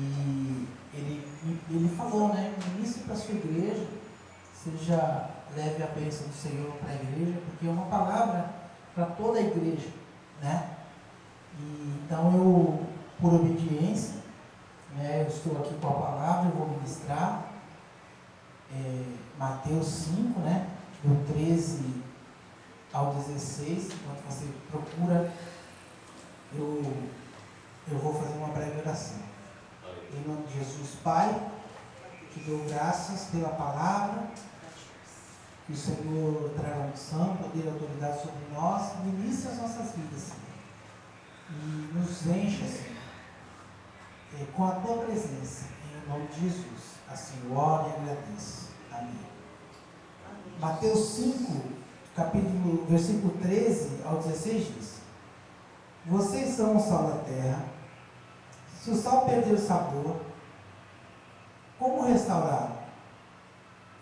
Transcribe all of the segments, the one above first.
E ele falou, né? Ministre para a sua igreja, seja leve a bênção do Senhor para a igreja, porque é uma palavra para toda a igreja, né? E, então eu, por obediência, né, eu estou aqui com a palavra, eu vou ministrar Mateus 5, né? Do 13 ao 16, enquanto você procura, eu vou fazer uma breve oração. Em nome de Jesus, Pai, te dou graças pela palavra, que o Senhor traga unção, poder e autoridade sobre nós, ministre as nossas vidas, Senhor, e nos encha, Senhor, com a tua presença, em nome de Jesus. Assim eu oro e agradeço. Amém. Mateus 5, versículo 13 ao 16 diz: vocês são o sal da terra. Se o sal perder o sabor, como restaurá-lo?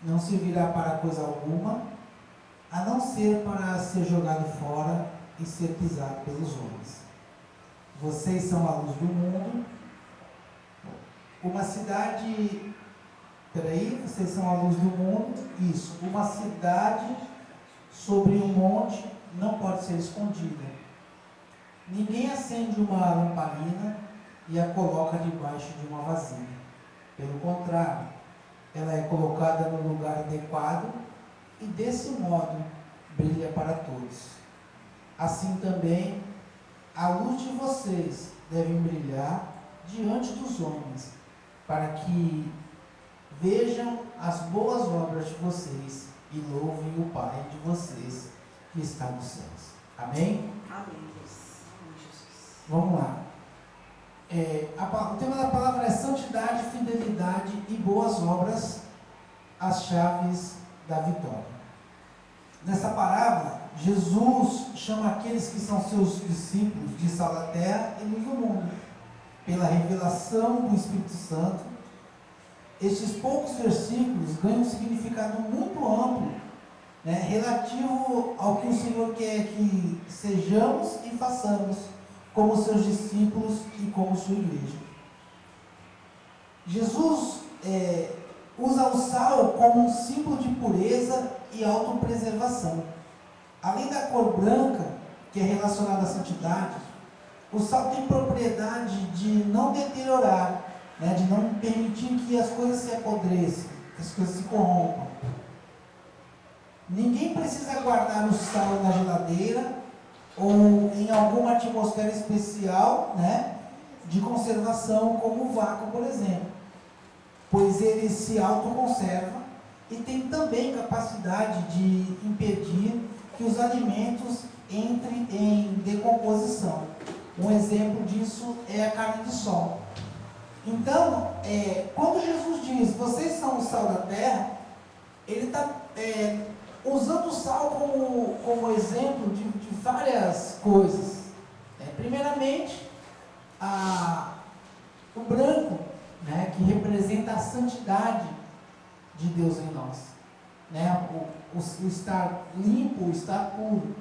Não servirá para coisa alguma, a não ser para ser jogado fora e ser pisado pelos homens. Vocês são a luz do mundo. Uma cidade... vocês são a luz do mundo. Isso. Uma cidade sobre um monte não pode ser escondida. Ninguém acende uma lamparina e a coloca debaixo de uma vasilha. Pelo contrário, ela é colocada no lugar adequado e desse modo brilha para todos. Assim também, a luz de vocês deve brilhar diante dos homens, para que vejam as boas obras de vocês e louvem o Pai de vocês que está nos céus. Amém? Amém. Vamos lá. O tema da palavra é santidade, fidelidade e boas obras, as chaves da vitória. Nessa parábola, Jesus chama aqueles que são seus discípulos de sal da terra e luz do mundo, pela revelação do Espírito Santo. Estes poucos versículos ganham um significado muito amplo, né, relativo ao que o Senhor quer que sejamos e façamos como seus discípulos e como sua igreja. Jesus usa o sal como um símbolo de pureza e autopreservação. Além da cor branca, que é relacionada à santidade, o sal tem propriedade de não deteriorar, né, de não permitir que as coisas se apodreçam, que as coisas se corrompam. Ninguém precisa guardar o sal na geladeira ou em alguma atmosfera especial, né, de conservação, como o vácuo, por exemplo, pois ele se autoconserva e tem também capacidade de impedir que os alimentos entrem em decomposição. Um exemplo disso é a carne de sol. Então, quando Jesus diz, vocês são o sal da terra, ele está usando o sal como exemplo de várias coisas. Primeiramente, o branco, né, que representa a santidade de Deus em nós, né, o estar limpo, o estar puro.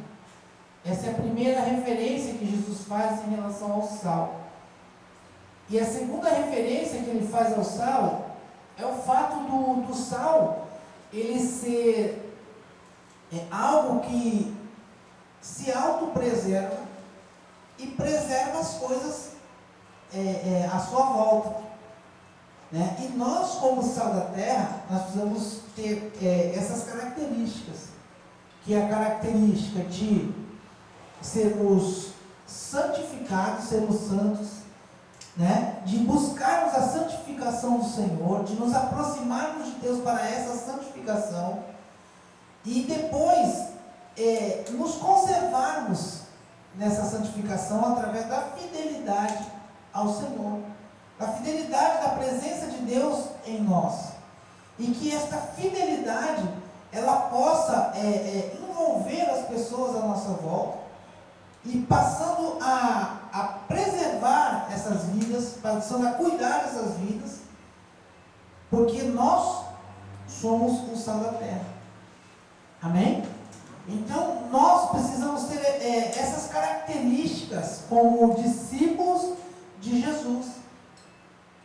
Essa é a primeira referência que Jesus faz em relação ao sal. E a segunda referência que ele faz ao sal é o fato do sal ele ser algo que se autopreserva e preserva as coisas à sua volta, né? E nós, como sal da terra, nós precisamos ter essas características, que é a característica de sermos santificados, sermos santos, né? De buscarmos a santificação do Senhor, de nos aproximarmos de Deus para essa santificação e depois nos conservarmos nessa santificação através da fidelidade ao Senhor, da fidelidade da presença de Deus em nós, e que esta fidelidade ela possa envolver as pessoas à nossa volta e passando a preservar essas vidas, passando a cuidar dessas vidas, porque nós somos o sal da terra. Amém? Então, nós precisamos ter essas características como discípulos de Jesus.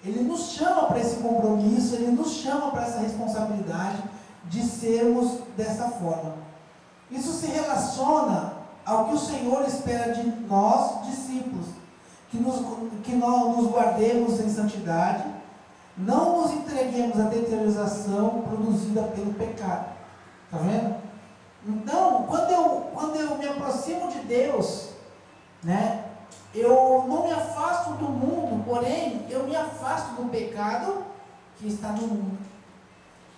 Ele nos chama para esse compromisso, Ele nos chama para essa responsabilidade de sermos dessa forma. Isso se relaciona ao que o Senhor espera de nós, discípulos, que nós nos guardemos em santidade, não nos entreguemos à deterioração produzida pelo pecado. Está vendo? Então, quando eu me aproximo de Deus, né, eu não me afasto do mundo, porém, eu me afasto do pecado que está no mundo.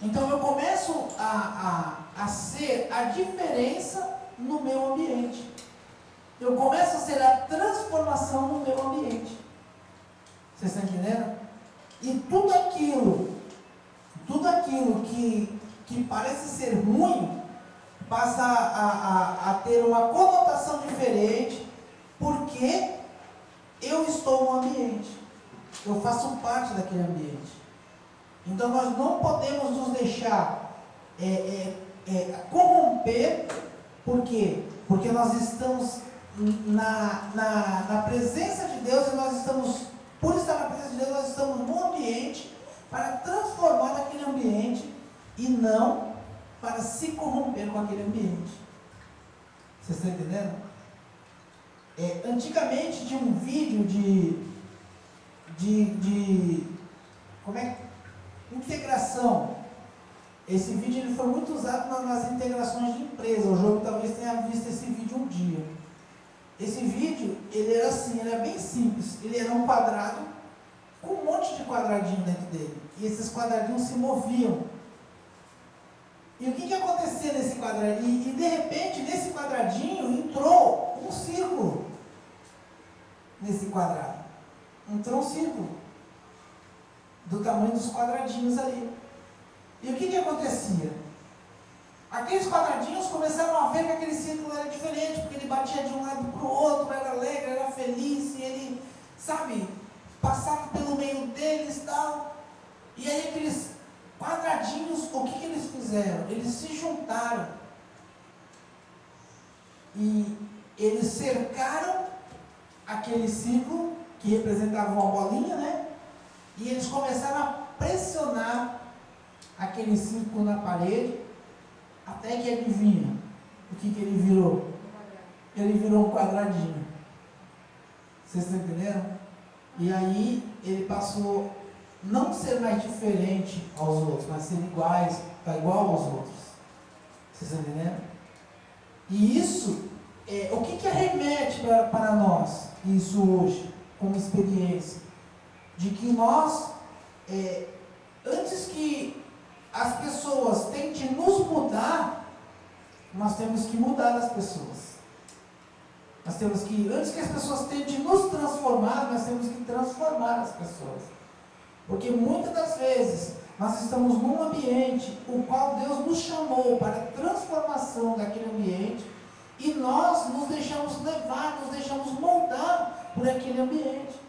Então, eu começo a ser a diferença no meu ambiente. Eu começo a ser a transformação no meu ambiente. Vocês estão entendendo? E tudo aquilo que parece ser ruim, passa a ter uma conotação diferente, porque eu estou no ambiente. Eu faço parte daquele ambiente. Então nós não podemos nos deixar corromper. Por quê? Porque nós estamos na presença de Deus, e nós estamos, por estar na presença de Deus, nós estamos no ambiente para transformar aquele ambiente e não para se corromper com aquele ambiente. Vocês estão entendendo? Antigamente tinha um vídeo de como é integração. Esse vídeo ele foi muito usado nas integrações de empresa. O jogo talvez tenha visto esse vídeo um dia. Esse vídeo, ele era assim, ele era bem simples. Ele era um quadrado com um monte de quadradinho dentro dele. E esses quadradinhos se moviam. E o que acontecia nesse quadradinho? E de repente, nesse quadradinho, entrou um círculo. Nesse quadrado. Entrou um círculo. Do tamanho dos quadradinhos ali. E o que acontecia? Aqueles quadradinhos começaram a ver que aquele círculo era diferente, porque ele batia de um lado para o outro, era alegre, era feliz, e ele, sabe, passava pelo meio deles e tal. E aí aqueles quadradinhos, o que eles fizeram? Eles se juntaram. E eles cercaram aquele círculo, que representava uma bolinha, né? E eles começaram a pressionar aquele círculo na parede, até que adivinha o que ele virou? Ele virou um quadradinho. Vocês estão entendendo? E aí ele passou não ser mais diferente aos outros, mas ser igual aos outros. Vocês estão entendendo? E isso, o que arremete para nós, isso hoje, como experiência? De que nós, antes que as pessoas tentem nos mudar, nós temos que mudar as pessoas. Nós temos que, antes que as pessoas tentem nos transformar, nós temos que transformar as pessoas. Porque muitas das vezes nós estamos num ambiente o qual Deus nos chamou para a transformação daquele ambiente, e nós nos deixamos levar, nos deixamos moldar por aquele ambiente.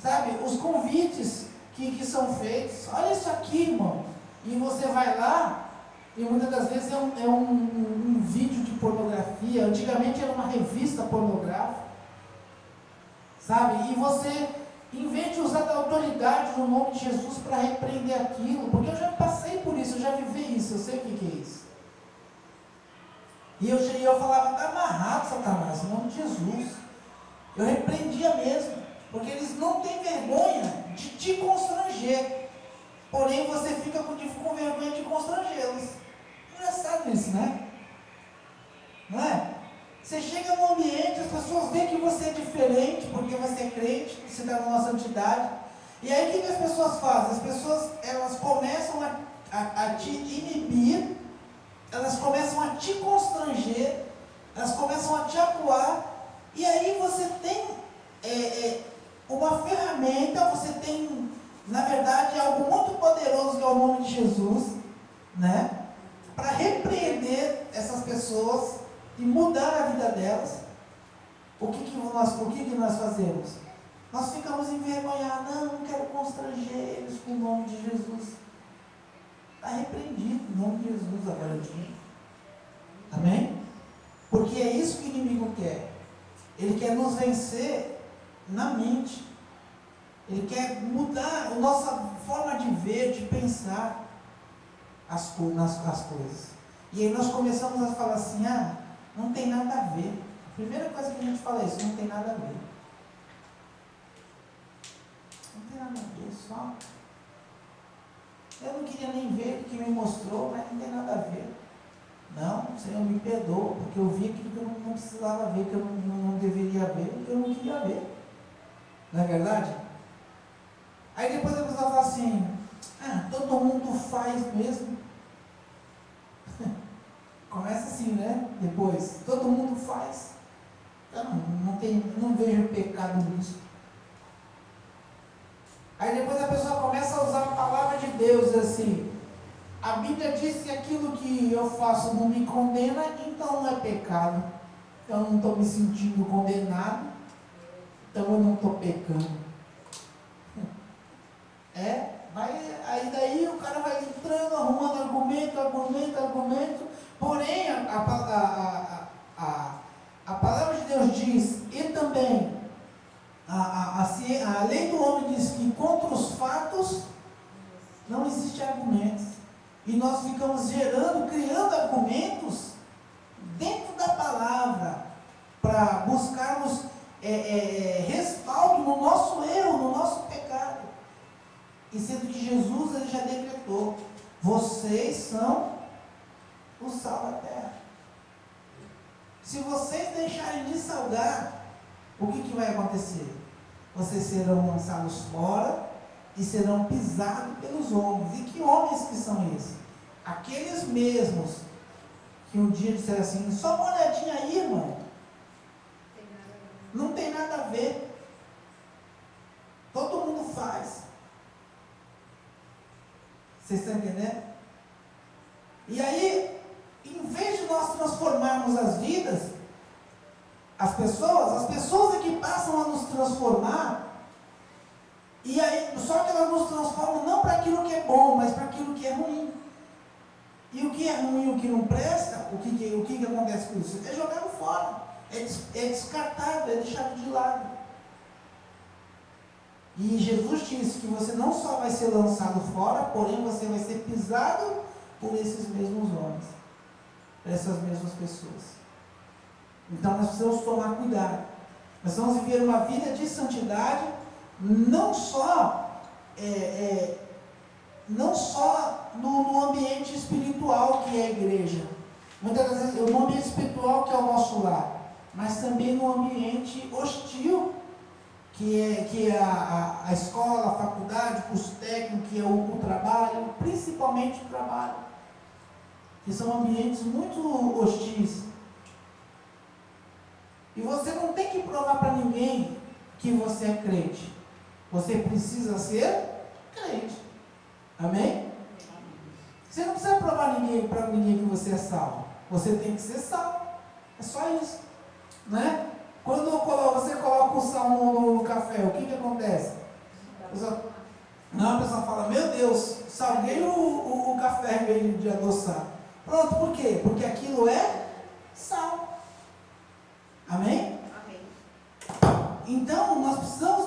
Sabe, os convites que são feitos, olha isso aqui, irmão. E você vai lá, e muitas das vezes é um vídeo de pornografia. Antigamente era uma revista pornográfica, sabe? E você, em vez de usar da autoridade no nome de Jesus para repreender aquilo, porque eu já passei por isso, eu já vivi isso, eu sei o que é isso. E eu falava, está amarrado, Satanás, em nome de Jesus. Eu repreendia mesmo, porque eles não têm vergonha de te constranger. Porém, você fica com vergonha de constrangê-los. Engraçado isso, né? Não é? Você chega no ambiente, as pessoas veem que você é diferente, porque você é crente, você está numa santidade. E aí, o que as pessoas fazem? As pessoas, elas começam a te inibir, elas começam a te constranger, elas começam a te acuar, e aí você tem uma ferramenta, você tem, na verdade, algo muito poderoso que é o nome de Jesus, né? Para repreender essas pessoas e mudar a vida delas. O que nós fazemos? Nós ficamos envergonhados. Não quero constranger eles com o nome de Jesus. Está repreendido em nome de Jesus agora. Amém? Porque é isso que o inimigo quer. Ele quer nos vencer na mente. Ele quer mudar a nossa forma de ver, de pensar as coisas. E aí nós começamos a falar assim, não tem nada a ver. A primeira coisa que a gente fala é isso, não tem nada a ver. Não tem nada a ver, só. Eu não queria nem ver o que me mostrou, mas não tem nada a ver. Não, o Senhor me perdoa, porque eu vi aquilo que eu não precisava ver, que eu não deveria ver, que eu não queria ver. Não é verdade? Aí depois a pessoa fala assim, todo mundo faz mesmo. Começa assim, né? Depois, todo mundo faz. Eu não vejo pecado nisso. Aí depois a pessoa começa a usar a palavra de Deus assim, a Bíblia diz que aquilo que eu faço não me condena, então não é pecado. Eu não estou me sentindo condenado, então eu não estou pecando. Aí daí o cara vai entrando, arrumando argumento, porém a palavra de Deus diz, e também a lei do homem diz que contra os fatos não existe argumentos. E nós ficamos criando argumentos dentro da palavra, para buscarmos respaldo no nosso erro, no nosso pecado. E sendo que Jesus ele já decretou, vocês são o sal da terra. Se vocês deixarem de salgar, o que vai acontecer? Vocês serão lançados fora e serão pisados pelos homens. E que homens que são esses? Aqueles mesmos que um dia disseram assim, só uma olhadinha aí, irmão. Não tem nada a ver. Todo mundo faz. Vocês estão entendendo? E aí, em vez de nós transformarmos as vidas, as pessoas é que passam a nos transformar, e aí, só que elas nos transformam não para aquilo que é bom, mas para aquilo que é ruim. E o que é ruim, o que não presta, o que acontece com isso? É jogado fora, é descartado, é deixado de lado. E Jesus disse que você não só vai ser lançado fora, porém você vai ser pisado por esses mesmos homens, por essas mesmas pessoas. Então nós precisamos tomar cuidado. Nós vamos viver uma vida de santidade, não só no ambiente espiritual que é a igreja, muitas vezes no ambiente espiritual que é o nosso lar, mas também no ambiente hostil, que é a escola, a faculdade, o curso técnico, que é o trabalho, principalmente o trabalho, que são ambientes muito hostis. E você não tem que provar para ninguém que você é crente. Você precisa ser crente. Amém? Você não precisa provar para ninguém que você é salvo. Você tem que ser salvo. É só isso. Né? Quando você coloca o sal no café, o que acontece? A pessoa fala, meu Deus, salguei o café em vez de adoçar. Pronto, por quê? Porque aquilo é sal. Amém? Amém. Então, nós precisamos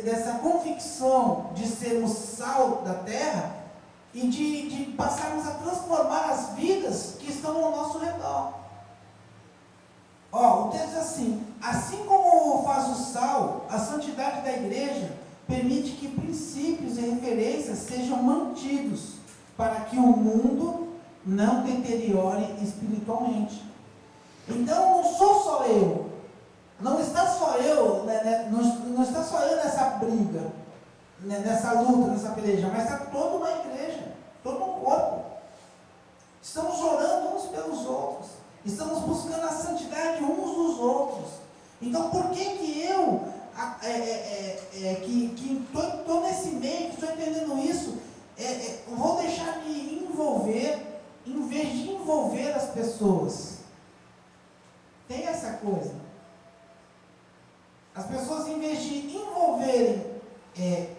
dessa convicção de sermos sal da terra e de passarmos a transformar as vidas que estão ao nosso redor. O texto diz assim como faz o sal, a santidade da igreja permite que princípios e referências sejam mantidos, para que o mundo não deteriore espiritualmente. Então, não sou só eu, não está só eu, não está só eu nessa briga, nessa luta, nessa peleja, mas está toda uma igreja, todo um corpo. Estamos orando uns pelos outros, estamos buscando a santidade uns dos outros. Então, por que eu, que estou nesse meio, que estou entendendo isso, vou deixar me envolver, em vez de envolver as pessoas? Tem essa coisa. As pessoas, em vez de envolverem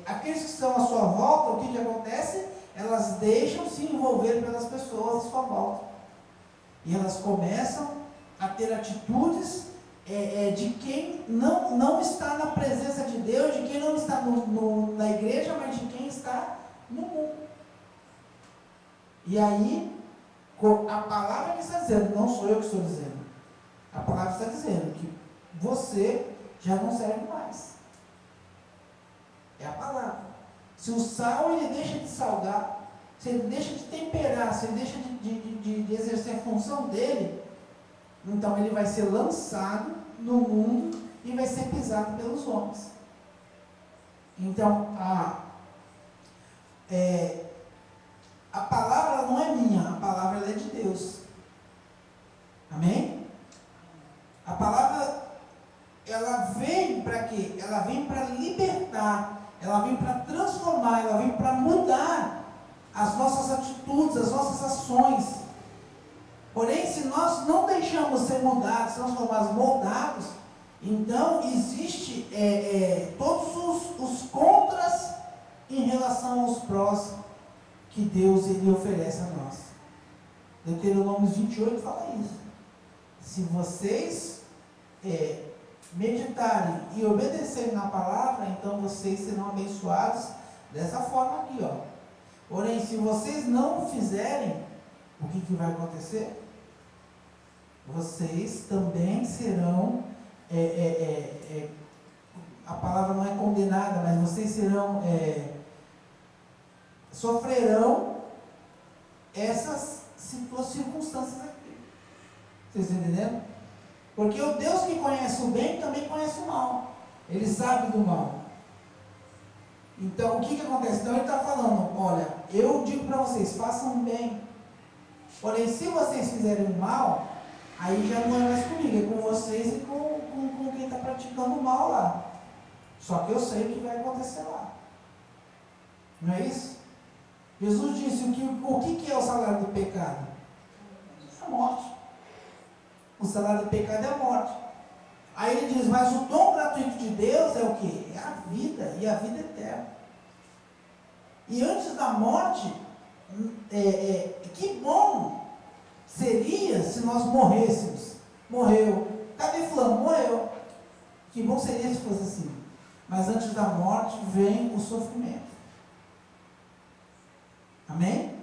aqueles que estão à sua volta, o que acontece? Elas deixam se envolver pelas pessoas à sua volta. E elas começam a ter atitudes de quem não está na presença de Deus, de quem não está na igreja, mas de quem está no mundo. E aí, a palavra que está dizendo, não sou eu que estou dizendo, a palavra está dizendo que você já não serve mais. É a palavra. Se o sal ele deixa de salgar, se ele deixa de temperar, se ele deixa de exercer a função dele, então ele vai ser lançado no mundo e vai ser pisado pelos homens. Então, a palavra não é minha, a palavra é de Deus. Amém? A palavra, ela vem para quê? Ela vem para libertar, ela vem para transformar, ela vem para mudar as nossas atitudes, as nossas ações. Porém, se nós não deixamos ser mudados, transformados, moldados, então existe todos os contras em relação aos prós que Deus ele oferece a nós. Deuteronômio 28 fala isso. Se vocês meditarem e obedecerem na palavra, então vocês serão abençoados dessa forma aqui, ó. Porém, se vocês não o fizerem, o que vai acontecer? Vocês também serão, a palavra não é condenada, mas vocês serão, sofrerão essas circunstâncias aqui. Vocês estão entendendo? Porque o Deus que conhece o bem também conhece o mal. Ele sabe do mal. Então, o que acontece? Então, ele está falando, olha, eu digo para vocês, façam bem. Porém, se vocês fizerem o mal, aí já não é mais comigo, é com vocês e com quem está praticando o mal lá. Só que eu sei o que vai acontecer lá. Não é isso? Jesus disse, o que é o salário do pecado? É a morte. O salário do pecado é a morte. Aí ele diz, mas o dom gratuito de Deus é o quê? É a vida, e a vida eterna. E antes da morte, que bom seria se nós morrêssemos. Morreu. Cadê fulano? Morreu. Que bom seria se fosse assim. Mas antes da morte vem o sofrimento. Amém?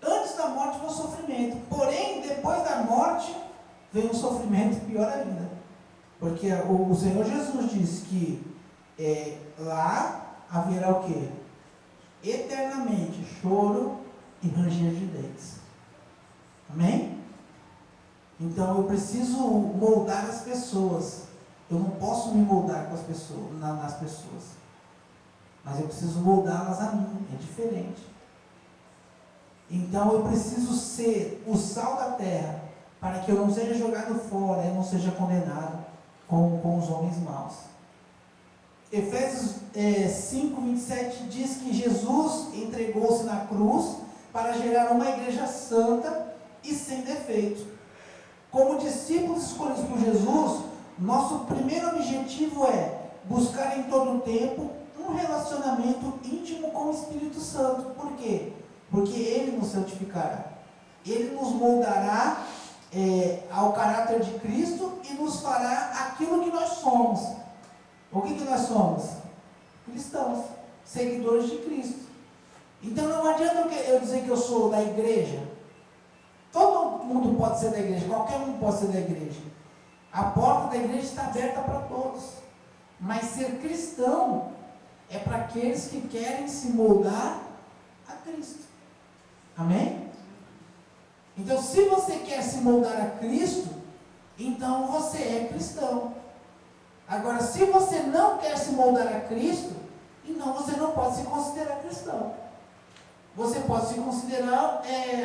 Antes da morte vem o sofrimento. Porém, depois da morte, vem um sofrimento pior ainda. Porque o Senhor Jesus disse que lá haverá o quê? Eternamente choro e ranger de dentes. Amém? Então eu preciso moldar as pessoas. Eu não posso me moldar com as pessoas, nas pessoas. Mas eu preciso moldá-las a mim. É diferente. Então eu preciso ser o sal da terra, para que eu não seja jogado fora, eu não seja condenado com os homens maus. Efésios 5:27 diz que Jesus entregou-se na cruz para gerar uma igreja santa e sem defeito. Como discípulos escolhidos por Jesus, nosso primeiro objetivo é buscar em todo o tempo um relacionamento íntimo com o Espírito Santo. Por quê? Porque Ele nos santificará. Ele nos moldará ao caráter de Cristo e nos fará aquilo que nós somos. O que nós somos? Cristãos, seguidores de Cristo. Então não adianta eu dizer que eu sou da igreja. Todo mundo pode ser da igreja, qualquer um pode ser da igreja. A porta da igreja está aberta para todos. Mas ser cristão é para aqueles que querem se moldar a Cristo. Amém? Então, se você quer se moldar a Cristo, então você é cristão. Agora, se você não quer se moldar a Cristo, então você não pode se considerar cristão. Você pode se considerar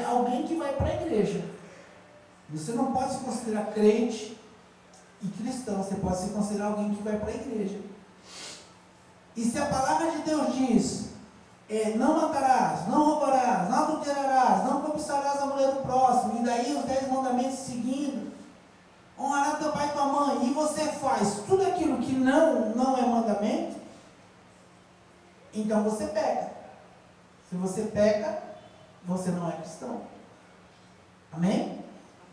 alguém que vai para a igreja. Você não pode se considerar crente e cristão. Você pode se considerar alguém que vai para a igreja. E se a palavra de Deus diz, não matarás, não roubarás, não adulterarás, não cobiçarás a mulher do próximo, e daí os 10 mandamentos seguindo, honrará teu pai e tua mãe, e você faz tudo aquilo que não é mandamento, então você peca. Se você peca, você não é cristão. Amém?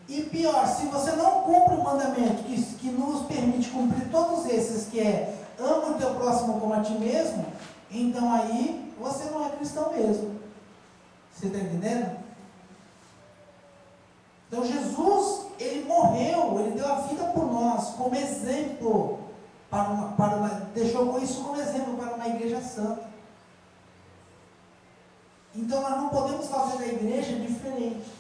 E pior, se você não cumpre o mandamento que nos permite cumprir todos esses, que é ama o teu próximo como a ti mesmo, então aí você não é cristão mesmo. Você está entendendo? Então Jesus, ele morreu, ele deu a vida por nós, como exemplo, deixou isso como exemplo para uma igreja santa. Então nós não podemos fazer da igreja diferente.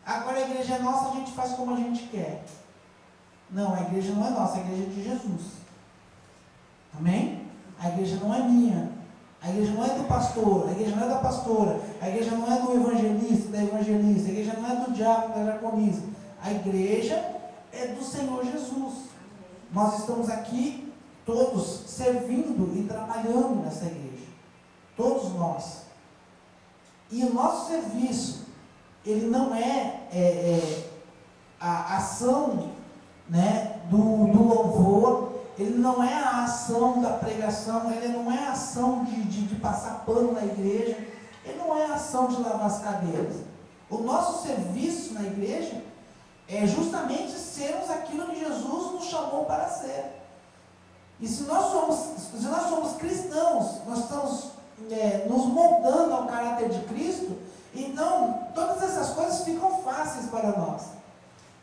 Agora a igreja é nossa, a gente faz como a gente quer. Não, a igreja não é nossa, a igreja é de Jesus. Amém? A igreja não é minha. A igreja não é do pastor, a igreja não é da pastora, a igreja não é do evangelista, da evangelista, a igreja não é do diácono, da diaconisa. A igreja é do Senhor Jesus. Nós estamos aqui todos servindo e trabalhando nessa igreja. Todos nós. E o nosso serviço, ele não é a ação, né, do louvor, ele não é a ação da pregação, ele não é a ação de passar pano na igreja, ele não é a ação de lavar as cadeiras. O nosso serviço na igreja é justamente sermos aquilo que Jesus nos chamou para ser. E se nós somos cristãos, nós estamos nos moldando ao caráter de Cristo, então todas essas coisas ficam fáceis para nós.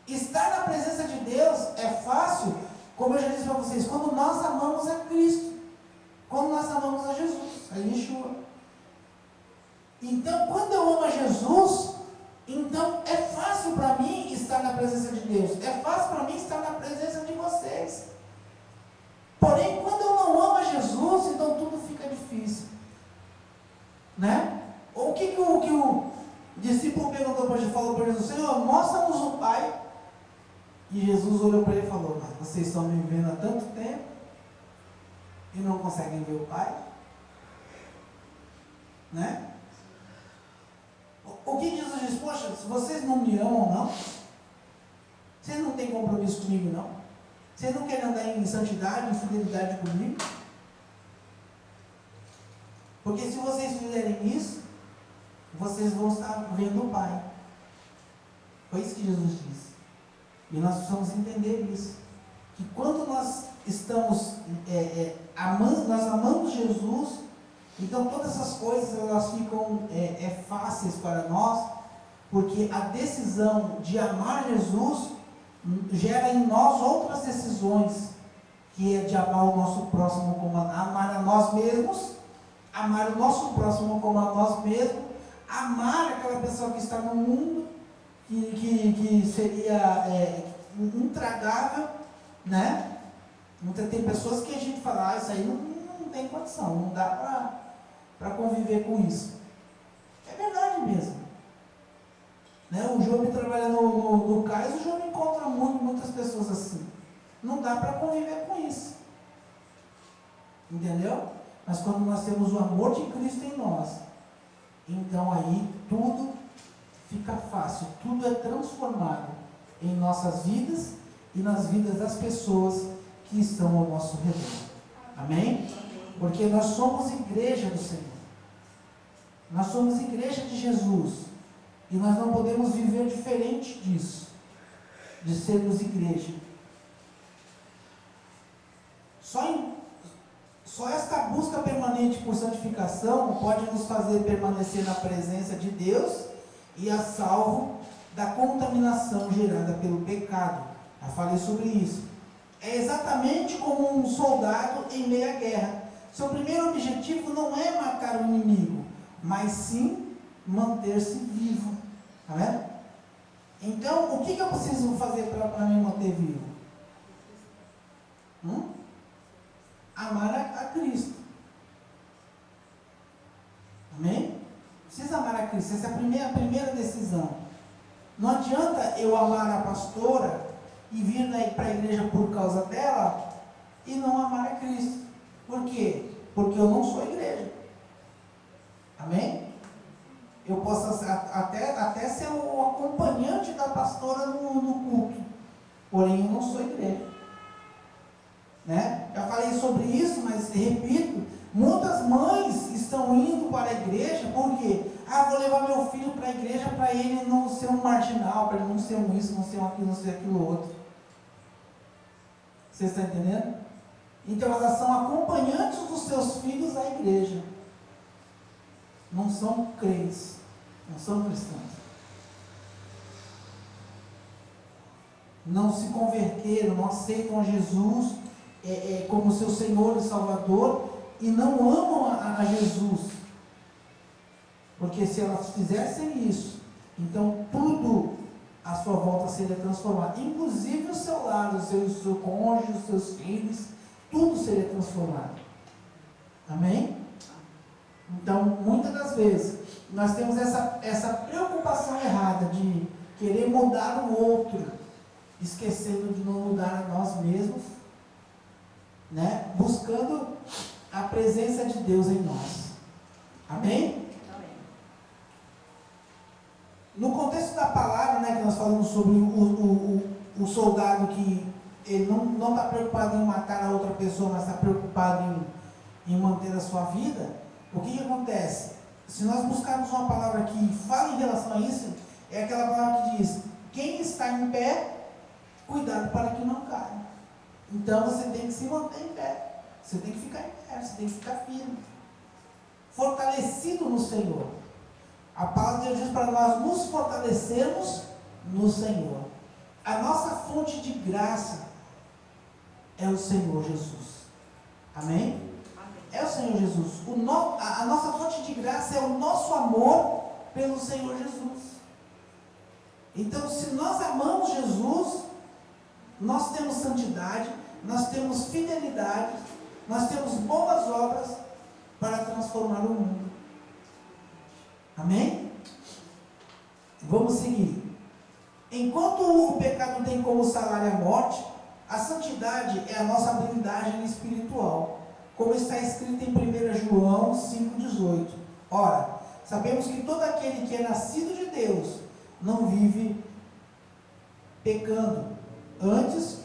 Estar na presença de Deus é fácil, como eu já disse para vocês, quando nós amamos a Cristo, quando nós amamos a Jesus, a Yeshua. Então, quando eu amo a Jesus, então é fácil para mim estar na presença de Deus, é fácil para mim estar na presença de vocês. Porém, quando eu não amo a Jesus, então tudo fica difícil, né? Ou o que o discípulo perguntou para Jesus, falou para Jesus: Senhor, mostra-nos o Pai. E Jesus olhou para ele e falou: mas vocês estão me vendo há tanto tempo e não conseguem ver o Pai? Né? O que Jesus diz? Poxa, se vocês não me amam, não? Vocês não têm compromisso comigo, não? Vocês não querem andar em santidade, em fidelidade comigo? Porque se vocês fizerem isso, vocês vão estar vendo o Pai. Foi isso que Jesus disse. E nós precisamos entender isso. Que quando nós estamos nós amamos Jesus, então todas essas coisas elas ficam fáceis para nós, porque a decisão de amar Jesus gera em nós outras decisões, que é de amar o nosso próximo como amar a nós mesmos, amar o nosso próximo como a nós mesmos, amar aquela pessoa que está no mundo, que seria intragável, né? Tem pessoas que a gente fala, isso aí não tem condição, não dá para conviver com isso. É verdade mesmo. Né? O João trabalha no cais, o João encontra muitas pessoas assim. Não dá para conviver com isso. Entendeu? Mas quando nós temos o amor de Cristo em nós, então aí tudo fica fácil, tudo é transformado em nossas vidas e nas vidas das pessoas que estão ao nosso redor. Amém? Porque nós somos igreja do Senhor. Nós somos igreja de Jesus. E nós não podemos viver diferente disso, de sermos igreja. Só esta busca permanente por santificação pode nos fazer permanecer na presença de Deus e a salvo da contaminação gerada pelo pecado. Já falei sobre isso. É exatamente como um soldado em meio à guerra. Seu primeiro objetivo não é matar o inimigo, mas sim manter-se vivo. Tá vendo? Então, o que eu preciso fazer para me manter vivo? Amar a Cristo. Amém? Precisa amar a Cristo. Essa é a primeira decisão. Não adianta eu amar a pastora e vir para a igreja por causa dela e não amar a Cristo. Por quê? Porque eu não sou igreja. Amém? Eu posso até ser o acompanhante da pastora no culto, porém eu não sou igreja. Né? Já falei sobre isso, mas repito, muitas mães estão indo para a igreja porque vou levar meu filho para para a igreja para ele não ser um marginal, para ele não ser um isso, não ser um aquilo, não ser aquilo outro. Vocês estão entendendo? Então elas são acompanhantes dos seus filhos à igreja. Não são crentes, não são cristãos. Não se converteram, não aceitam a Jesus como seu Senhor e Salvador e não amam a Jesus. Porque se elas fizessem isso, então tudo à sua volta seria transformado. Inclusive o seu lar, o seu cônjuge, os seus filhos, tudo seria transformado. Amém? Então, muitas das vezes, nós temos essa preocupação errada de querer mudar o outro, esquecendo de não mudar a nós mesmos, né? Buscando a presença de Deus em nós. Amém? Amém. No contexto da palavra, né, que nós falamos sobre o soldado que ele não está preocupado em matar a outra pessoa, mas está preocupado em manter a sua vida. O que acontece? Se nós buscarmos uma palavra que fala em relação a isso, é aquela palavra que diz: quem está em pé, cuidado para que não caia. Então você tem que se manter em pé, você tem que ficar em pé, você tem que ficar firme, fortalecido no Senhor. A palavra de Deus diz para nós nos fortalecermos no Senhor. A nossa fonte de graça é o Senhor Jesus. Amém? É o Senhor Jesus. A nossa fonte de graça é o nosso amor pelo Senhor Jesus. Então, se nós amamos Jesus, nós temos santidade, nós temos fidelidade, nós temos boas obras para transformar o mundo. Amém? Vamos seguir. Enquanto o pecado tem como salário a morte, a santidade é a nossa habilidade espiritual, como está escrito em 1 João 5,18. Ora, sabemos que todo aquele que é nascido de Deus não vive pecando. Antes,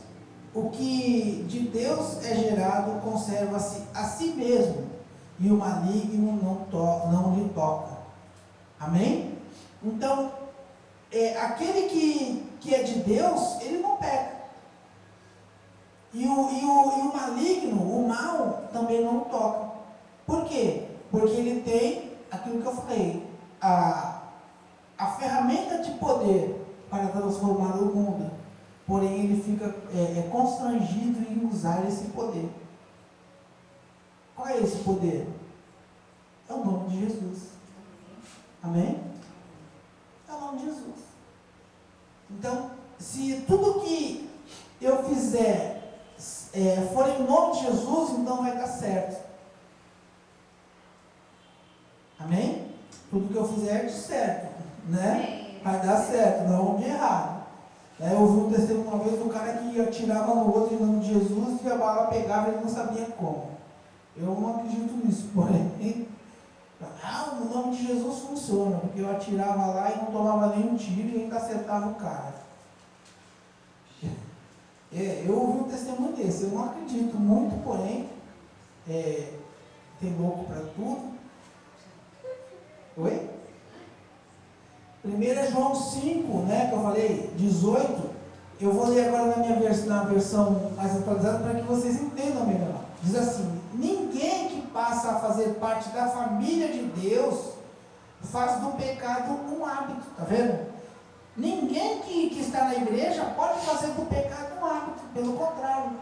o que de Deus é gerado conserva-se a si mesmo, e o maligno não lhe toca. Amém? Então, aquele que é de Deus, ele não peca. E o maligno, o mal, também não toca. Por quê? Porque ele tem aquilo que eu falei, a ferramenta de poder para transformar o mundo. Porém, ele fica constrangido em usar esse poder. Qual é esse poder? É o nome de Jesus. Amém? É o nome de Jesus. Então, se tudo que eu fizer for em nome de Jesus, então vai dar certo. Amém? Tudo que eu fizer é de certo, né? Vai dar certo, não de errado. Eu ouvi um testemunho uma vez do cara que atirava no outro em nome de Jesus e a bala pegava e ele não sabia como. Eu não acredito nisso, porém, o nome de Jesus funciona, porque eu atirava lá e não tomava nenhum tiro e ainda acertava o cara. Eu ouvi um testemunho desse, eu não acredito muito, porém, tem louco para tudo. Oi? 1 João 5, né, que eu falei, 18, eu vou ler agora na versão mais atualizada para que vocês entendam melhor. Diz assim: ninguém que passa a fazer parte da família de Deus faz do pecado um hábito, tá vendo? Ninguém que está na igreja pode fazer do pecado um hábito, pelo contrário,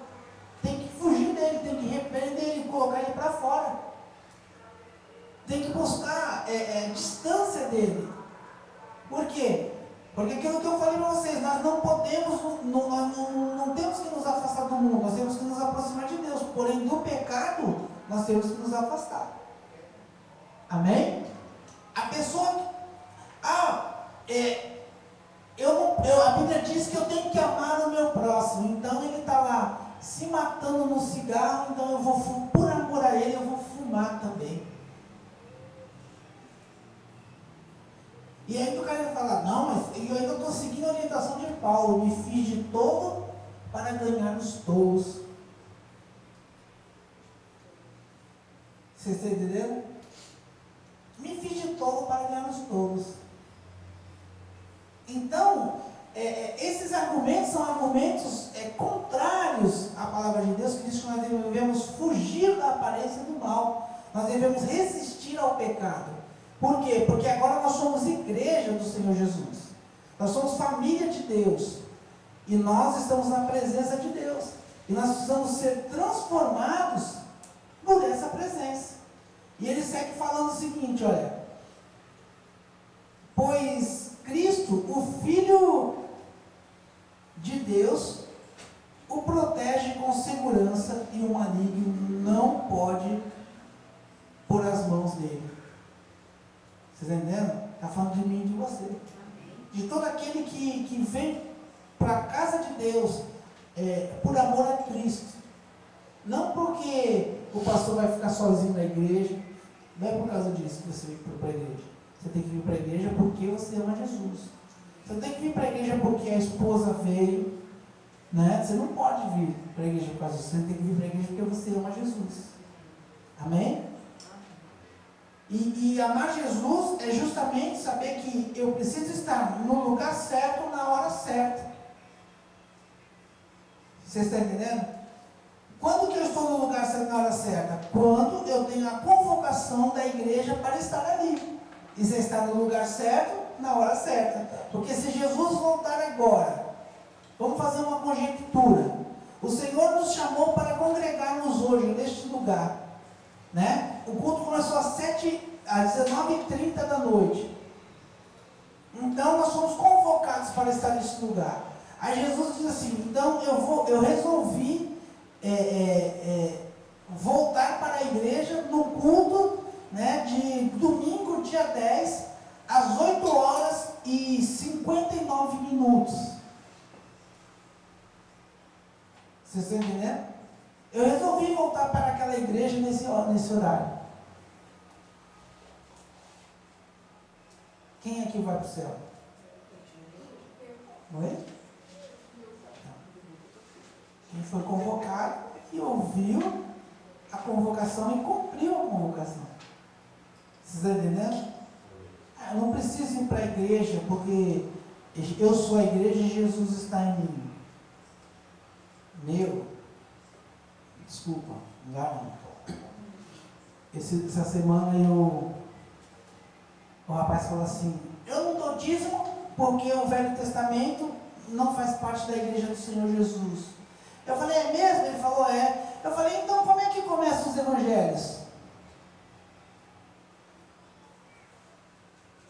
tem que fugir dele, tem que repreender ele, colocar ele para fora, tem que buscar distância dele. Por quê? Porque aquilo que eu falei para vocês, nós não podemos, não temos que nos afastar do mundo, nós temos que nos aproximar de Deus, porém do pecado, nós temos que nos afastar. Amém? A pessoa, a Bíblia diz que eu tenho que amar o meu próximo, então ele está lá se matando no cigarro, então eu vou, por amor a ele, eu vou fumar também. E aí o cara vai falar: não, mas eu ainda estou seguindo a orientação de Paulo, me fiz de tolo para ganhar os tolos. Vocês estão entendendo? Me fiz de tolo para ganhar os tolos. Então, esses argumentos são argumentos contrários à palavra de Deus, que diz que nós devemos fugir da aparência do mal, nós devemos resistir ao pecado. Por quê? Porque agora nós somos igreja do Senhor Jesus, nós somos família de Deus, e nós estamos na presença de Deus, e nós precisamos ser transformados por essa presença. E ele segue falando o seguinte, olha: pois Cristo, o Filho de Deus, o protege com segurança, e o maligno não pode pôr as mãos nele. Vocês entendem? Está falando de mim e de você. De todo aquele que vem para a casa de Deus por amor a Cristo. Não porque o pastor vai ficar sozinho na igreja. Não é por causa disso que você vem para a igreja. Você tem que vir para a igreja porque você ama Jesus. Você não tem que vir para a igreja porque a esposa veio, né? Você não pode vir para a igreja por causa disso. Você tem que vir para a igreja porque você ama Jesus. Amém? E amar Jesus é justamente saber que eu preciso estar no lugar certo, na hora certa. Você está entendendo? Quando que eu estou no lugar certo, na hora certa? Quando eu tenho a convocação da igreja para estar ali. E você está no lugar certo, na hora certa. Porque se Jesus voltar agora, vamos fazer uma conjectura. O Senhor nos chamou para congregarmos hoje neste lugar, né? O culto começou às 19h30 da noite. Então nós somos convocados para estar nesse lugar. Aí Jesus diz assim: então eu resolvi voltar para a igreja no culto, né, de domingo, dia 10, às 8h59. Vocês estão entendendo? Eu resolvi voltar para aquela igreja nesse horário. Quem aqui vai para o céu? Não é? Quem foi convocado e ouviu a convocação e cumpriu a convocação. Vocês estão entendendo? Eu não preciso ir para a igreja porque eu sou a igreja e Jesus está em mim. Desculpa, não. Essa semana o rapaz falou assim: eu não dou dízimo porque o Velho Testamento não faz parte da igreja do Senhor Jesus. Eu falei: é mesmo? Ele falou: é. Eu falei: então como é que começam os evangelhos?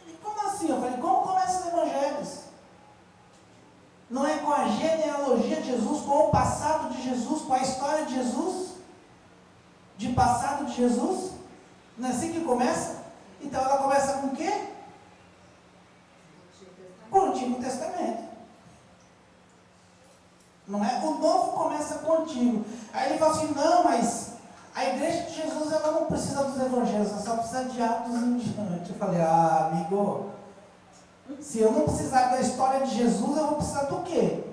Ele: como assim? Eu falei: como começam os evangelhos? Não é com a genealogia de Jesus, com o passado de Jesus, com a história de Jesus? De passado de Jesus? Não é assim que começa? Então ela começa com o quê? Com o Antigo Testamento. Não é? O novo começa com o Antigo. Aí ele fala assim: não, mas a igreja de Jesus ela não precisa dos evangelhos, ela só precisa de atos em diante. Eu falei: amigo, se eu não precisar da história de Jesus, eu vou precisar do quê?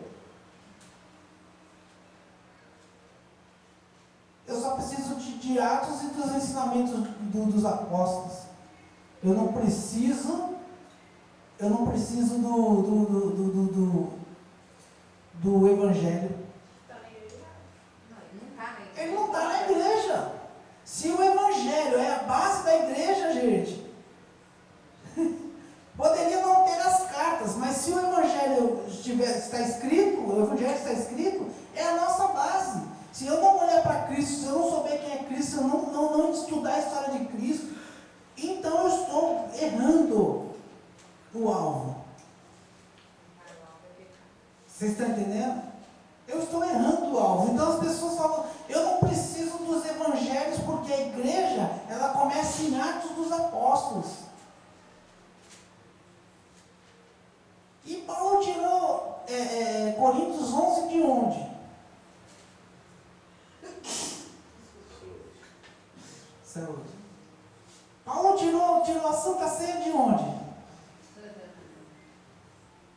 Eu só preciso de atos e dos ensinamentos dos apóstolos. Eu não preciso do evangelho. Ele não está na igreja. Se o evangelho é a base da igreja, gente, poderia não ter as cartas, mas se o evangelho está escrito, o evangelho está escrito, é a nossa base. Se eu não olhar para Cristo, se eu não souber quem é Cristo, se eu não estudar a história de Cristo, então eu estou errando o alvo. Vocês estão entendendo? Eu estou errando o alvo. Então as pessoas falam: eu não preciso dos evangelhos porque a igreja, ela começa em Atos dos Apóstolos. E Paulo tirou Coríntios 11 de onde? Saúde. Paulo tirou a Santa Ceia de onde?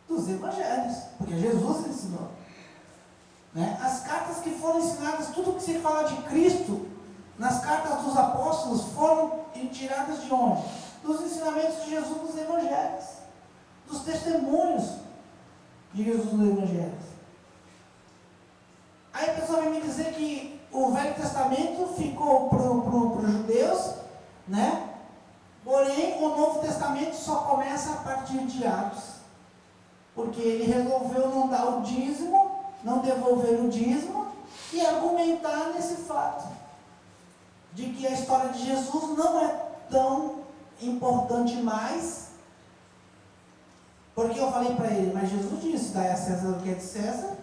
Dos evangelhos, porque Jesus ensinou, né? As cartas que foram ensinadas, tudo que se fala de Cristo nas cartas dos apóstolos foram tiradas de onde? Dos ensinamentos de Jesus nos evangelhos, dos testemunhos de Jesus no Evangelho. Aí a pessoa vem me dizer que o Velho Testamento ficou para os judeus, né? Porém, o Novo Testamento só começa a partir de Atos, porque ele resolveu não dar o dízimo, não devolver o dízimo, e argumentar nesse fato, de que a história de Jesus não é tão importante mais, porque eu falei para ele, mas Jesus disse, dai a César o que é de César,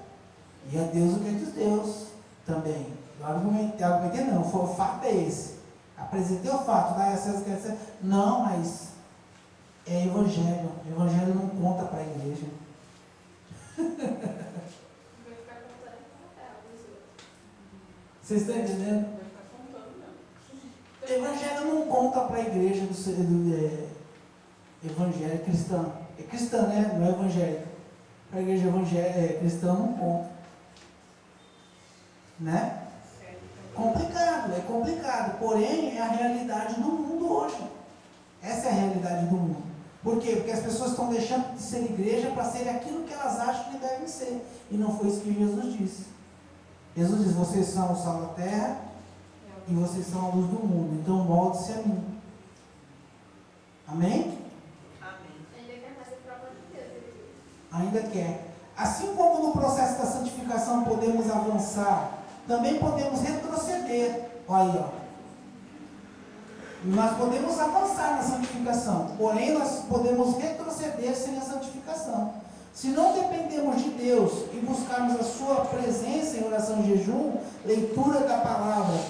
e a Deus o que é de Deus também. Eu argumentei não, o fato é esse. Apresentei o fato, dai a César o que é de César. Não, mas é evangelho. O evangelho não conta para a igreja. Vocês estão entendendo? Evangelho não conta para a igreja evangelho cristã. É cristã, né? Não é evangélica. Para a igreja evangélica cristã não conta. Né? É complicado. Porém, é a realidade do mundo hoje. Essa é a realidade do mundo. Por quê? Porque as pessoas estão deixando de ser igreja para ser aquilo que elas acham que devem ser. E não foi isso que Jesus disse. Jesus diz, vocês são o sal da terra e vocês são a luz do mundo. Então molde-se a mim. Amém? Amém. Ainda quer fazer prova de Deus. Ainda quer. Assim como no processo da santificação podemos avançar, também podemos retroceder. Olha aí, ó. Nós podemos avançar na santificação, porém nós podemos retroceder sem a santificação. Se não dependemos de Deus e buscarmos a sua presença em oração e jejum, leitura da palavra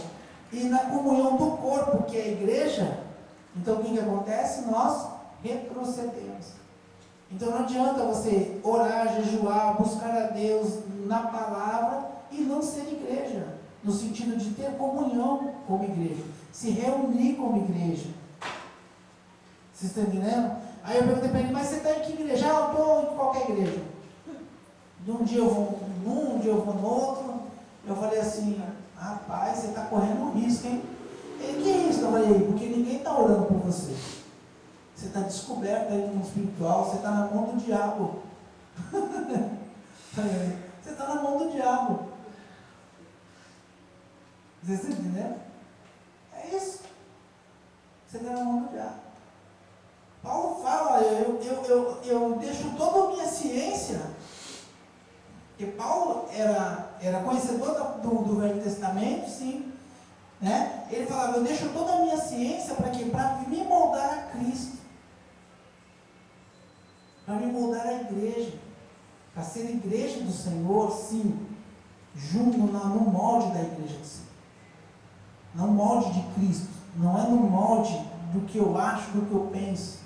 e na comunhão do corpo, que é a igreja, então o que acontece? Nós retrocedemos. Então não adianta você orar, jejuar, buscar a Deus na palavra e não ser igreja, no sentido de ter comunhão como igreja, se reunir como igreja. Vocês estão entendendo? Aí eu perguntei para ele, mas você está em que igreja? Eu estou em qualquer igreja. De um dia eu vou num, um dia eu vou no outro. Eu falei assim, rapaz, você está correndo um risco, hein? Ele, que risco? Eu falei, porque ninguém está orando por você. Você está descoberto aí no mundo espiritual, você está na mão do diabo. Você está na mão do diabo. Vocês estão entendendo? É isso. Você está na mão do diabo. Paulo fala, eu deixo toda a minha ciência, porque Paulo era conhecedor do Velho Testamento, sim, né? Ele falava, eu deixo toda a minha ciência para quê? Para me moldar a Cristo, para me moldar a igreja, para ser igreja do Senhor, sim, junto no molde da igreja do Senhor, no molde de Cristo, não é no molde do que eu acho, do que eu penso.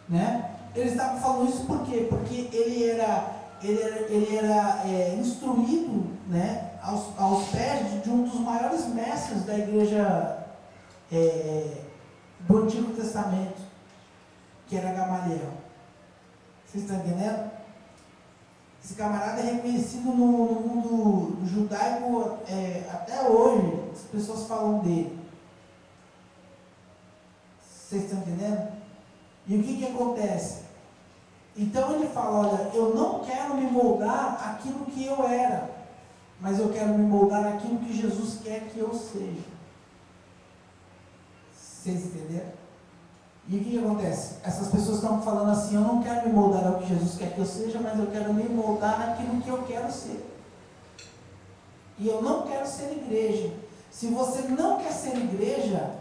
Né? Ele estava falando isso por quê? Porque ele era instruído, né, aos pés de um dos maiores mestres da igreja do Antigo Testamento, que era Gamaliel. Vocês estão entendendo? Esse camarada é reconhecido no mundo judaico até hoje. As pessoas falam dele. Vocês estão entendendo? E o que acontece? Então ele fala, olha, eu não quero me moldar aquilo que eu era, mas eu quero me moldar aquilo que Jesus quer que eu seja. Vocês entenderam? E o que acontece? Essas pessoas estão falando assim, eu não quero me moldar ao que Jesus quer que eu seja, mas eu quero me moldar naquilo que eu quero ser. E eu não quero ser igreja. Se você não quer ser igreja,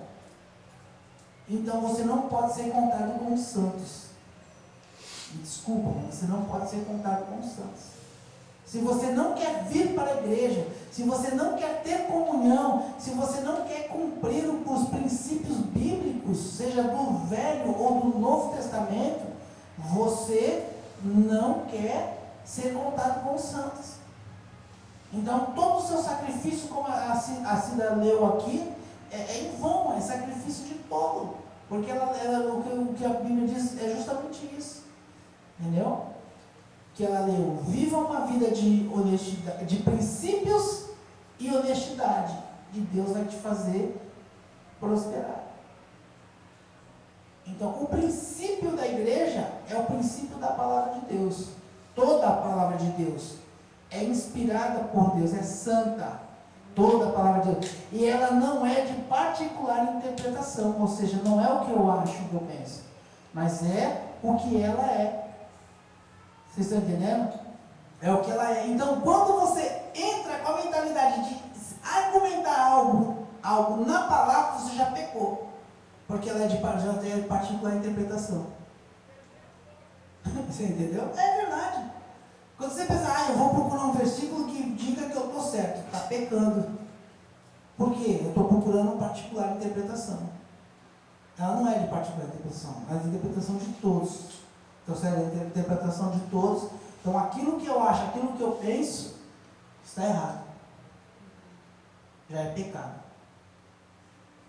então você não pode ser contado com os santos. Me desculpa, você não pode ser contado com os santos. Se você não quer vir para a igreja, se você não quer ter comunhão, se você não quer cumprir os princípios bíblicos, seja do Velho ou do Novo Testamento, você não quer ser contado com os santos. Então todo o seu sacrifício, como a Cida leu aqui, é em vão, é sacrifício de tolo, porque o que a Bíblia diz é justamente isso, entendeu? Que ela leu, viva uma vida de honestidade, de princípios e honestidade, e Deus vai te fazer prosperar. Então, o princípio da igreja é o princípio da palavra de Deus. Toda a palavra de Deus é inspirada por Deus, é santa. Toda a palavra de Deus. E ela não é de particular interpretação, ou seja, não é o que eu acho, o que eu penso, mas é o que ela é. Vocês estão entendendo? É o que ela é. Então, quando você entra com a mentalidade de argumentar algo na palavra, você já pecou. Porque ela é de particular interpretação. Você entendeu? É verdade. Quando você pensa, eu vou procurar um versículo que diga que eu estou certo, está pecando. Por quê? Eu estou procurando particular interpretação. Ela não é de particular interpretação, ela é de interpretação de todos. Então, se ela é de interpretação de todos, então aquilo que eu acho, aquilo que eu penso, está errado. Já é pecado.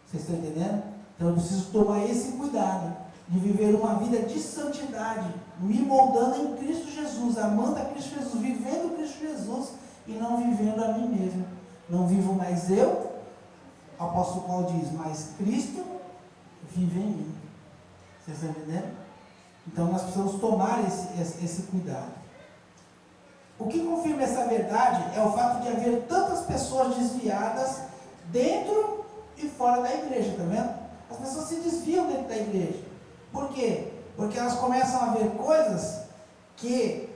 Vocês estão entendendo? Então eu preciso tomar esse cuidado de viver uma vida de santidade, me moldando em Cristo Jesus, amando a Cristo Jesus, vivendo Cristo Jesus e não vivendo a mim mesmo. Não vivo mais eu, o apóstolo Paulo diz, mas Cristo vive em mim. Vocês estão entendendo? Então nós precisamos tomar esse cuidado. O que confirma essa verdade é o fato de haver tantas pessoas desviadas dentro e fora da igreja, tá vendo? As pessoas se desviam dentro da igreja. Por quê? Porque elas começam a ver coisas que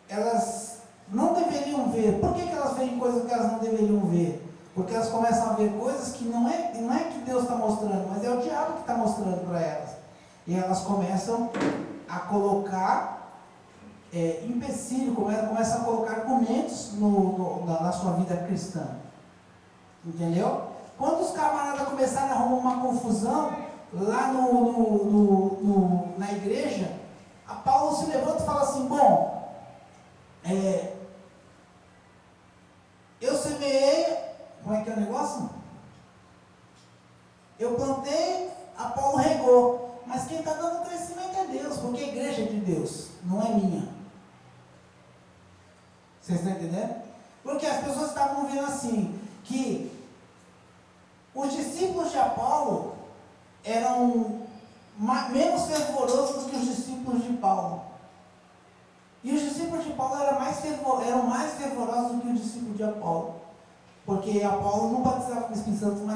elas não deveriam ver. Por que elas veem coisas que elas não deveriam ver? Porque elas começam a ver coisas que não é que Deus está mostrando, mas é o diabo que está mostrando para elas. E elas começam a colocar empecilho, começam a colocar argumentos na sua vida cristã. Entendeu? Quando os camaradas começaram a arrumar uma confusão lá na igreja, a Paulo se levanta e fala assim, bom, eu semeei, como é que é o negócio? Eu plantei, a Paulo regou, mas quem está dando crescimento é Deus, porque a igreja é de Deus, não é minha. Vocês estão entendendo? Porque as pessoas estavam vendo assim, que os discípulos de Apolo eram menos fervorosos do que os discípulos de Paulo. E os discípulos de Paulo eram mais fervorosos do que os discípulos de Apolo. Porque Apolo não batizava com o Espírito Santo,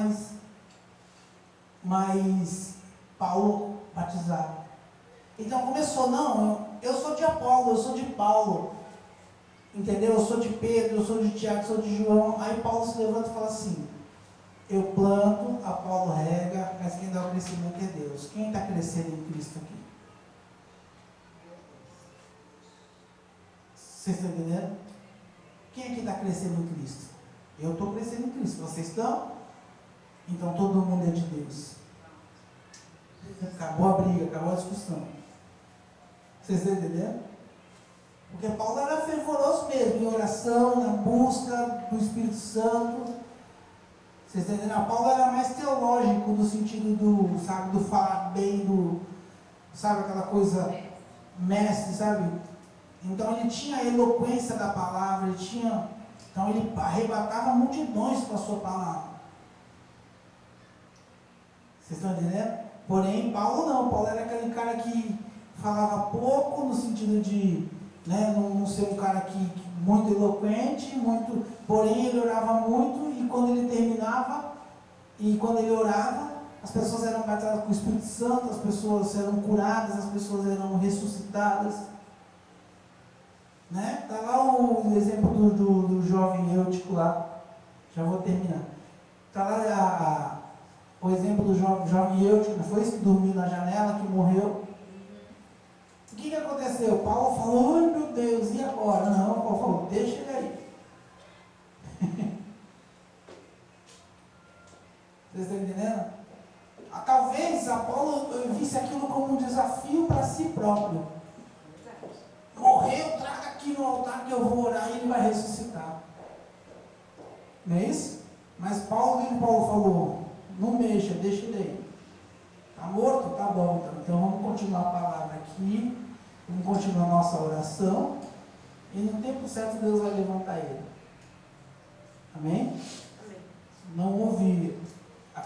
mas Paulo batizava. Então começou, eu sou de Apolo, eu sou de Paulo. Entendeu? Eu sou de Pedro, eu sou de Tiago, eu sou de João. Aí Paulo se levanta e fala assim, eu planto, Apolo rega, mas quem dá o crescimento é Deus. Quem está crescendo em Cristo aqui? Vocês estão entendendo? Quem aqui está crescendo em Cristo? Eu estou crescendo em Cristo. Vocês estão? Então todo mundo é de Deus. Acabou a briga, acabou a discussão. Vocês estão entendendo? Porque Paulo era fervoroso mesmo, em oração, na busca do Espírito Santo. Vocês estão entendendo? Paulo era mais teológico, no sentido do falar bem, sabe, aquela coisa mestre, sabe? Então ele tinha a eloquência da palavra, então ele arrebatava multidões com a sua palavra. Vocês estão entendendo? Porém, Paulo não. Paulo era aquele cara que falava pouco, no sentido de não ser um cara muito eloquente, porém ele orava muito, e quando ele terminava, e quando ele orava, as pessoas eram batizadas com o Espírito Santo, as pessoas eram curadas, as pessoas eram ressuscitadas. Está lá o exemplo do jovem Eutico lá, já vou terminar. Está lá o exemplo do jovem Eutico, não foi esse que dormiu na janela, que morreu. O que aconteceu? Paulo falou, ai meu Deus, e agora? Não, Paulo falou, deixa ele aí. Vocês estão entendendo? Talvez Apolo visse aquilo como um desafio para si próprio. Morreu, traga aqui no altar que eu vou orar e ele vai ressuscitar. Não é isso? Mas Paulo falou, não mexa, deixa ele aí. Está morto? Tá bom, então vamos continuar a palavra aqui. Vamos continuar a nossa oração. E no tempo certo Deus vai levantar ele. Amém? Amém. Não houve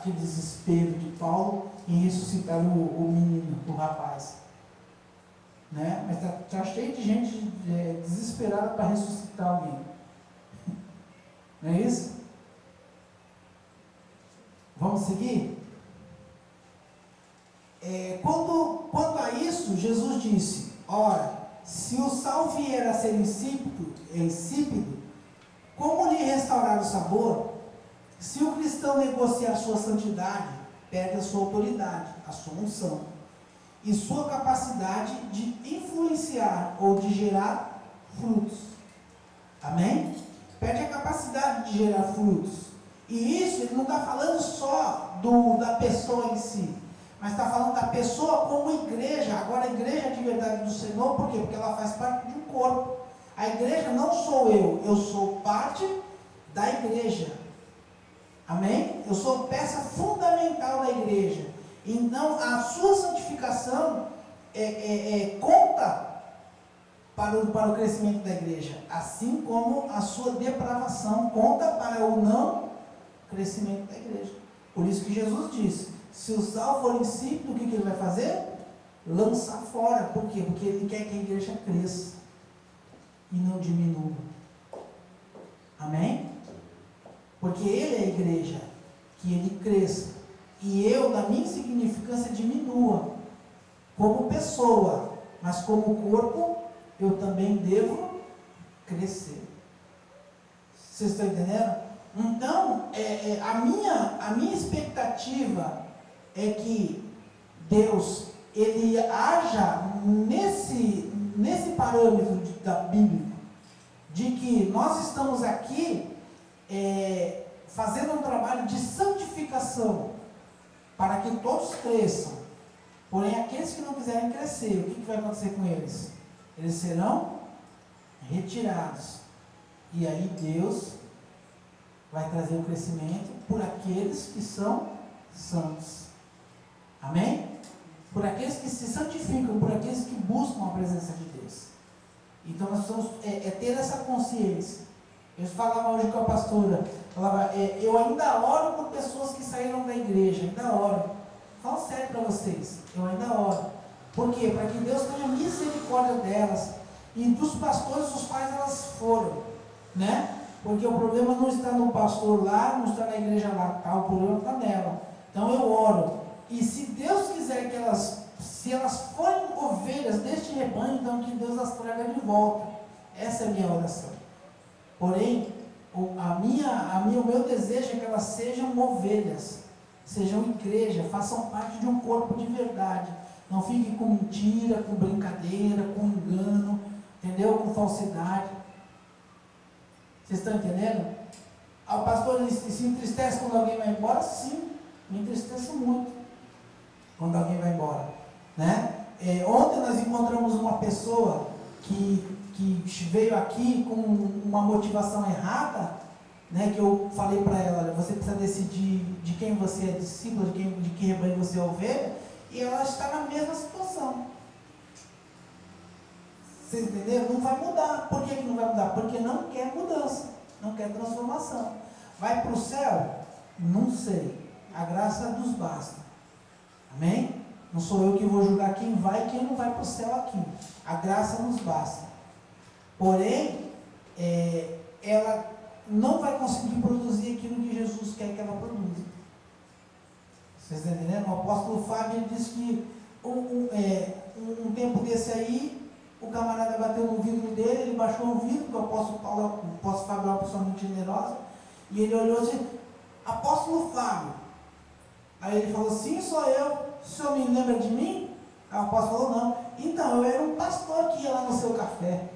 aquele desespero de Paulo em ressuscitar o menino, o rapaz. Né? Mas está cheio de gente desesperada para ressuscitar alguém. Não é isso? Vamos seguir? Quanto a isso, Jesus disse: ora, se o sal vier a ser insípido, como lhe restaurar o sabor? Se o cristão negociar sua santidade, perde a sua autoridade, a sua unção e sua capacidade de influenciar ou de gerar frutos. Amém? Perde a capacidade de gerar frutos. E isso ele não está falando só da pessoa em si, mas está falando da pessoa como igreja. Agora, a igreja de verdade do Senhor, por quê? Porque ela faz parte de um corpo. A igreja não sou eu sou parte da igreja. Amém? Eu sou peça fundamental da igreja. Então, a sua santificação conta para o crescimento da igreja, assim como a sua depravação conta para o não crescimento da igreja. Por isso que Jesus disse: se o sal for insípido, o que ele vai fazer? Lançar fora. Por quê? Porque ele quer que a igreja cresça e não diminua. Amém? Porque ele é a igreja, que ele cresça. E eu, na minha insignificância, diminua. Como pessoa, mas como corpo, eu também devo crescer. Vocês estão entendendo? Então, a minha expectativa é que Deus, ele haja nesse parâmetro da Bíblia, de que nós estamos aqui fazendo um trabalho de santificação, para que todos cresçam. Porém, aqueles que não quiserem crescer, o que vai acontecer com eles? Eles serão retirados. E aí Deus vai trazer o crescimento por aqueles que são santos. Amém? Por aqueles que se santificam, por aqueles que buscam a presença de Deus. Então nós precisamos ter essa consciência. Eu falava hoje com a pastora, eu ainda oro por pessoas que saíram da igreja, ainda oro. Falo sério para vocês, eu ainda oro. Por quê? Para que Deus tenha misericórdia delas e dos pastores os quais elas foram, né? Porque o problema não está no pastor lá, não está na igreja lá, tá? O problema está nela. Então eu oro. E se Deus quiser que se elas forem ovelhas deste rebanho, então que Deus as traga de volta. Essa é a minha oração. Porém, o meu desejo é que elas sejam ovelhas, sejam igreja, façam parte de um corpo de verdade. Não fiquem com mentira, com brincadeira, com engano, entendeu? Com falsidade. Vocês estão entendendo? O pastor se entristece quando alguém vai embora? Sim, me entristeço muito quando alguém vai embora, né? Ontem nós encontramos uma pessoa que veio aqui com uma motivação errada, né? Que eu falei para ela: olha, você precisa decidir de quem você é discípulo, de que rebanho você é ovelha, e ela está na mesma situação. Vocês entenderam? Não vai mudar. Por que não vai mudar? Porque não quer mudança, não quer transformação. Vai para o céu? Não sei. A graça nos basta. Amém? Não sou eu que vou julgar quem vai e quem não vai para o céu aqui. A graça nos basta. Porém, ela não vai conseguir produzir aquilo que Jesus quer que ela produza. Vocês estão entendendo? O apóstolo Fábio ele disse que um tempo desse aí, o camarada bateu no vidro dele, ele baixou o vidro, porque o apóstolo Fábio é uma pessoa muito generosa, e ele olhou assim: apóstolo Fábio. Aí ele falou: sim, sou eu. O senhor me lembra de mim? Aí o apóstolo falou: não. Então, eu era um pastor que ia lá no seu café.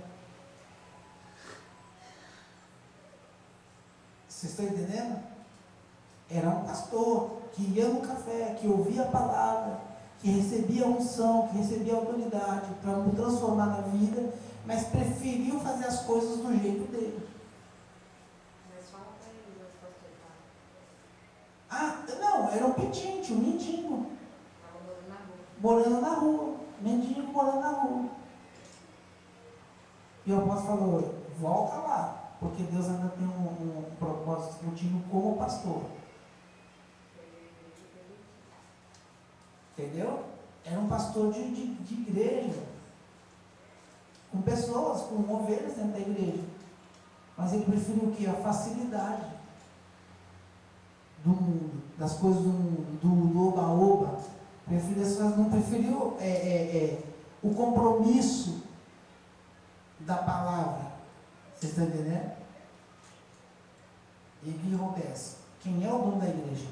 Vocês estão entendendo? Era um pastor que ia no café, que ouvia a palavra, que recebia a unção, que recebia a autoridade para me transformar na vida, mas preferiu fazer as coisas do jeito dele. Mas fala para ele, o pastor tá. Ah, não, era um pedinte, um mendigo. Estava morando na rua. Morando na rua. Mendigo morando na rua. E o apóstolo falou: volta lá, porque Deus ainda tem um propósito contigo como pastor. Entendeu? Era um pastor de igreja, com pessoas, com ovelhas dentro da igreja. Mas ele preferiu o quê? A facilidade do mundo, das coisas do mundo, do oba-oba. Não preferiu o compromisso da palavra. Vocês estão entendendo? E o que acontece? Quem é o dono da igreja?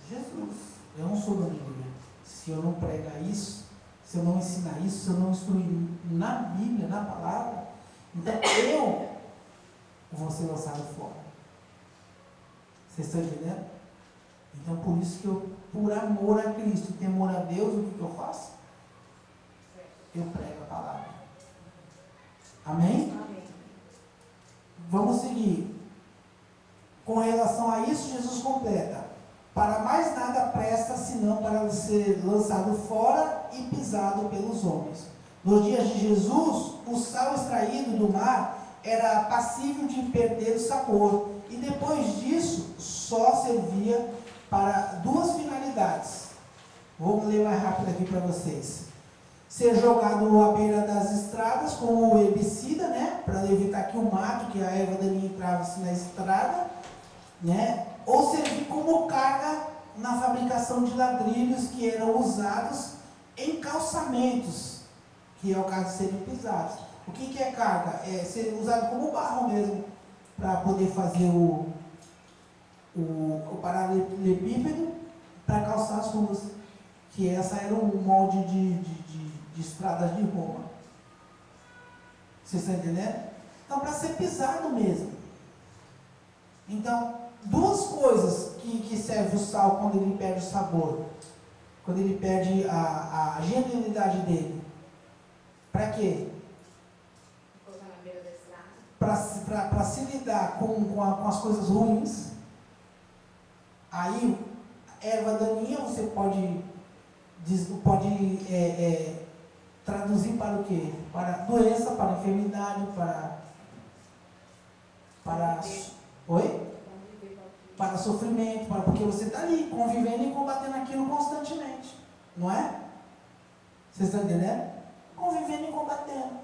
Jesus. Eu não sou dono da igreja. Se eu não pregar isso, se eu não ensinar isso, se eu não instruir na Bíblia, na palavra, então eu vou ser lançado fora. Vocês estão entendendo? Então por isso que eu, por amor a Cristo, temor a Deus, o que eu faço? Eu prego a palavra. Amém? Amém. Vamos seguir. Com relação a isso, Jesus completa: para mais nada presta, senão para ser lançado fora e pisado pelos homens. Nos dias de Jesus, o sal extraído do mar era passível de perder o sabor, e depois disso, só servia para duas finalidades. Vou ler mais rápido aqui para vocês. Ser jogado à beira das estradas como herbicida, né, para evitar que o mato, que a erva daninha entrasse na estrada, né, ou servir como carga na fabricação de ladrilhos que eram usados em calçamentos, que é o caso de serem pisados. O que é carga? É ser usado como barro mesmo, para poder fazer o paralelepípedo para calçar as ruas, que essa era um molde de estradas de Roma. Vocês estão entendendo? Então, para ser pisado mesmo. Então, duas coisas que serve o sal quando ele perde o sabor, quando ele perde a genuinidade dele. Para quê? Para se lidar com as coisas ruins. Aí, erva daninha você pode traduzir para o quê? Para doença, para enfermidade, para sofrimento, porque você está ali convivendo e combatendo aquilo constantemente, não é? Vocês estão entendendo? Convivendo e combatendo.